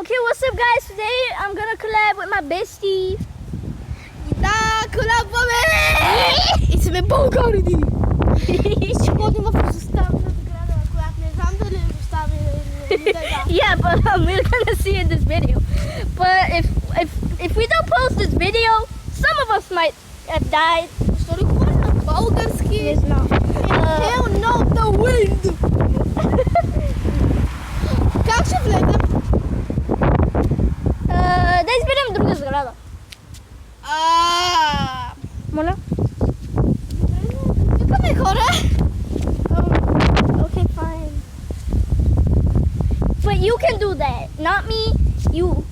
Okay, what's up guys? Today I'm gonna collab with my bestie. Да, колабваме! И сме българи! И ще ходим в изоставната сграда, която не знам дали е изоставена или така. Yeah, but we're gonna see in this video. But if we don't post this video, some of us might have died. Защо ли говори на български? Не знам. Hell no, the wind! Как ще влезем? Да изберем друга сграда. Моля? Викаме хора! Okay, fine. But you can do that, not me. You.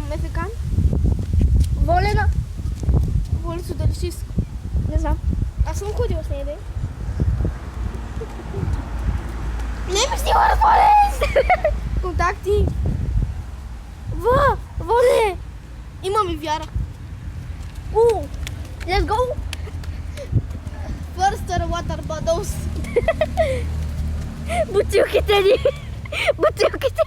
Мефекан? Волена? Волицо дали ще иска? Не знам. Аз съм ходила с нея, да. Не ми стига да ходиш! Контакти! Воле! Имам и вяра. Let's go. First water bottles. Бутилките ни. Бутилките.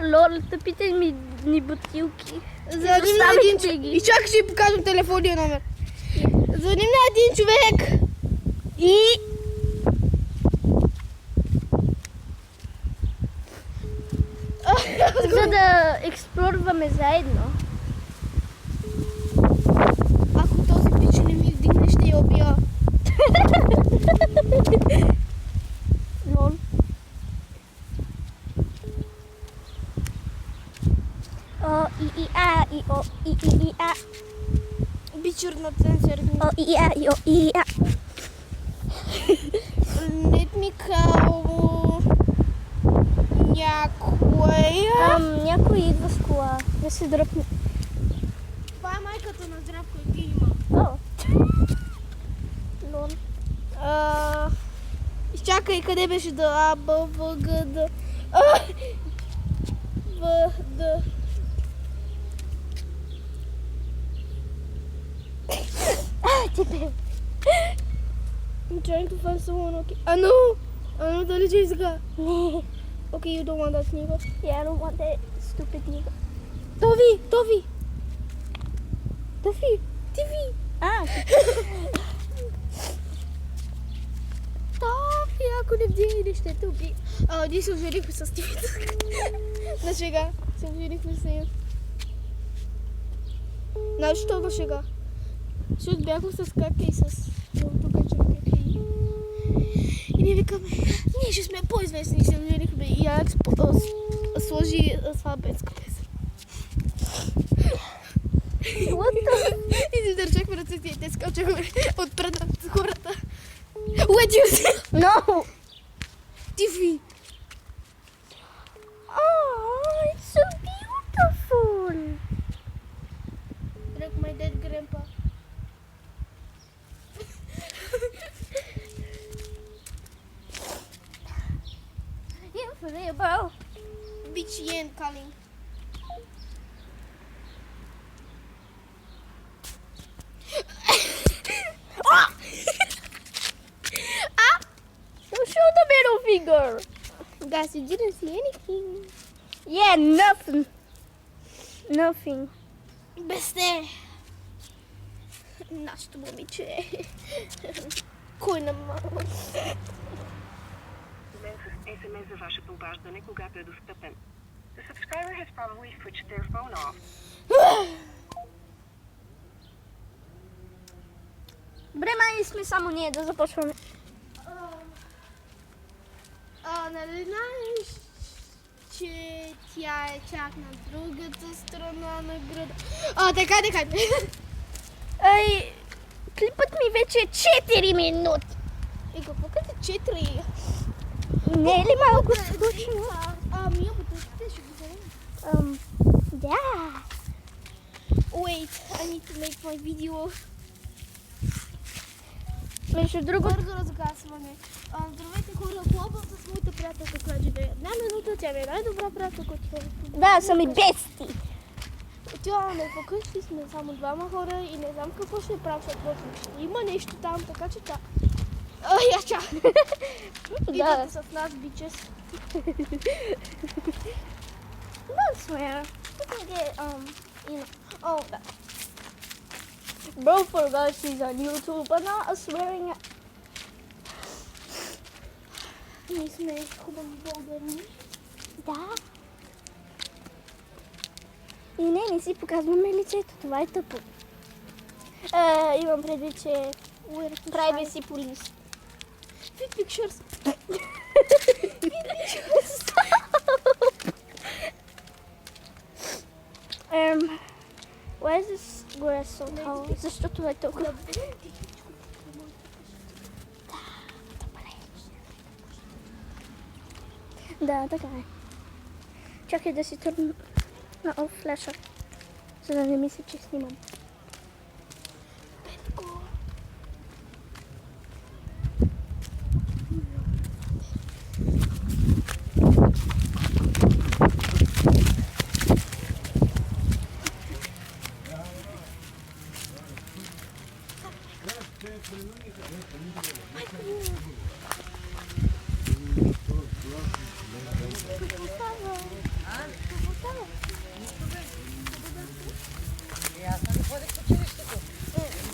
Лол, тъпите ни бутилки. Звъним на един човек. И чакай, ще ви покажем телефонния номер. Звъним на един човек. И... За да експлорваме заедно. Ако този пич не ми вдигне, ще я убия. Лол. О, и а, и о, и а. Бичър на цензър ми. О, и а, и о, и а. Let me call някой. Някой идва с кола. Да се дръпне. Това е майката на Здравко и ти има. О. Лол. Изчакай, къде беше да А, Б, В, Г, Д. В, Д. Тебе. I'm trying to find someone, okay. Ано! Ано, дали че иска? Не. Okay, you don't want that nigga. Yeah, I don't want that stupid nigga. Тови! Тови! Тови, ако не вдигнеш, ще те уби. Ние се оженихме с Тиви. На шега. Се оженихме с нея. Знаеш, що на шега? Защото бяхме с кака и с другото кача. И ние викаме, ние ще сме по-известни и се оженихме. И Алекс сложи сватбенска песен. What the? И си държахме ръцете и те скачахме отпред с хората. Уедюс! No. Тиви! Oh, it's so beautiful. Like my dead grandpa. Yeah, for real, bro. Bitch Yen calling. Don't show the middle finger. Guys, you didn't see anything. Yeah, nothing. Nothing. Бесте! Нашето момиче. Кой на мама? SMS за вашето обаждане, когато е достъпен. The subscriber has probably switched their phone off. Добре, май сме само ние да започваме. Нали знаеш, че тя е чак на другата страна на града? Така. Ай, клипът ми вече е 4 минути. И какво като 4? Не е ли малко скучно? Мия, бутилките ще ги вземем. Да. Wait, I need to make my video. Между другото, Бързо разгасване. Здравейте хора, хлопам с моята приятелка, която живее една минута. Тя ми е най-добра приятелка. да, са ми бести. Отиваме вкъщи, сме само двама хора и не знам какво ще правя, защото има нещо там, така че Я чак. Да. Идете с нас, бичес. Don't swear. We can get, oh, bro forgot she's on YouTube, but not swearing. Ние сме хубави българи. Да. И не си показваме лицето, това е тъпо. Имам предвид, че privacy police. Fit pictures. Why is this grass so tall? Защото е толкова. Да, така е. Чакай да си турна на off флеша, за да не мисля, че снимам.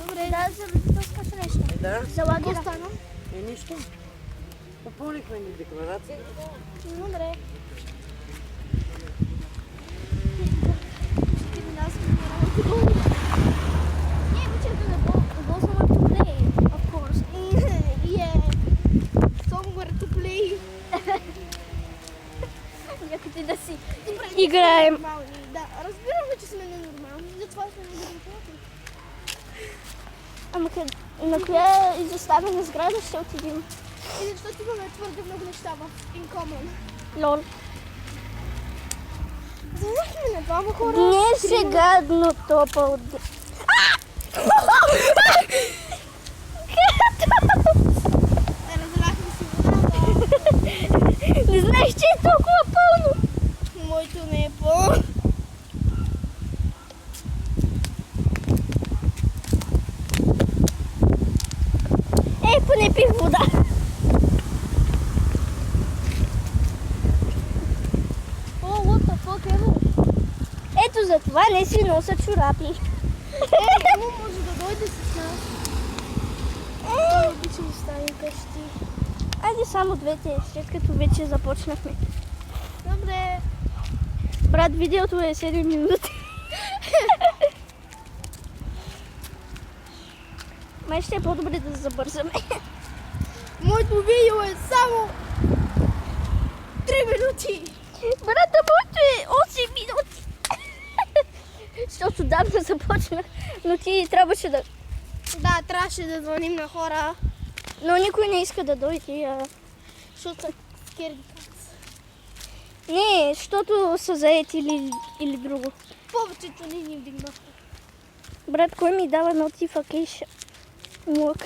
Добре, да, за скаше нещо. Да? За лагера. Стана. Нищо. Попълнихме ни декларация. Добре. Yeah, which is gonna go somewhere to play, of course. Yeah. Somewhere to play. Някъде да си играем. Нормални. Да, разбираме, че сме ненормални. Затова сме ненормални. Ама на коя изоставена сграда ще отидем? И защото имаме твърде много неща в Incommon. Лол. Занахме на двама хора. Не сега, но топа от... Разляхме си водата. Не знаеш, че е толкова пълно. Моето не е пълно. Поне пих вода. О, what the fuck, Ево? Ето за това не си носа чорапи. Ево може да дойде с нас. Той обича да стане къщи. Айде само двете, след като вече започнахме. Добре. Брат, видеото е 7 минути. Май ще е по-добре да забързаме. Моето видео е само 3 минути. Брата, моето е 8 минути. Защото давно започнах, но ти трябваше да... Да, трябваше да звъним на хора, Но никой не иска да дойде. защото са scaredy cats. Не, защото са заети или друго. Повечето не ни вдигнаха. Брат, кой ми дава notification? Лук.